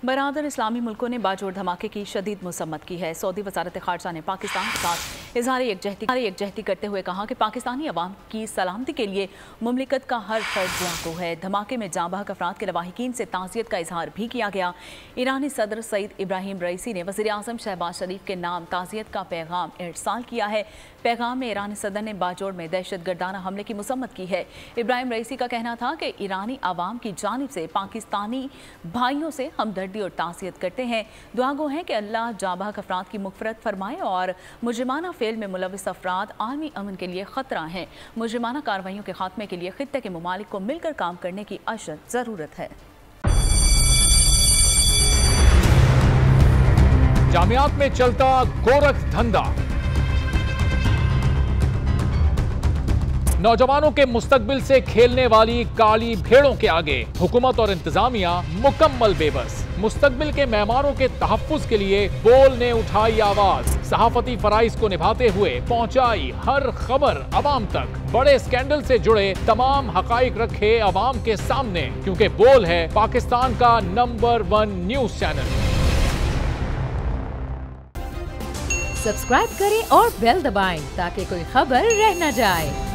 बरादर इस्लामी मुल्कों ने बाजोड़ धमाके की शदीद मसम्मत की है। सऊदी वजारत खारजा ने पाकिस्तान के साथ इजहार यकजहती करते हुए कहा कि पाकिस्तानी अवाम की सलामती के लिए मुमलिकत का हर फर्ज लागू है। धमाके में जांबाहक अफराद के लवाहिकीन से ताज़ियत का इजहार भी किया गया। ईरानी सदर सईद इब्राहिम रईसी ने वज़ीर आज़म शहबाज शरीफ के नाम ताज़ियत का पैगाम इरसाल किया है। पैगाम में ईरानी सदर ने बाजोड़ में दहशतगर्दाना हमले की मसम्मत की है। इब्राहिम रईसी का कहना था कि ईरानी आवाम की जानिब से पाकिस्तानी भाइयों से हमदर्दी और ताज़ियत करते हैं। दुआ गो हैं कि अल्लाह जांबाहक अफराद की मग़फ़िरत फरमाए और मुजरिमाना फ़ेल में मुलविस अफराद आलमी अमन के लिए ख़तरा हैं। मुजरिमाना कार्रवाइयों के खात्मे के लिए खित्ते के ममालिक को मिलकर काम करने की अशद ज़रूरत है। जामियात में चलता गोरख धंधा, नौजवानों के मुस्तकबिल से खेलने वाली काली भेड़ों के आगे हुकूमत और इंतजामिया मुकम्मल बेबस। मुस्तकबिल के मेहमानों के तहफ़्फ़ुज़ के लिए बोल ने उठाई आवाज, सहाफती फराइज को निभाते हुए पहुंचाई हर खबर अवाम तक। बड़े स्कैंडल से जुड़े तमाम हकाइक रखे अवाम के सामने, क्योंकि बोल है पाकिस्तान का नंबर 1 न्यूज चैनल। सब्सक्राइब करें और बेल दबाएं ताकि कोई खबर रह न जाए।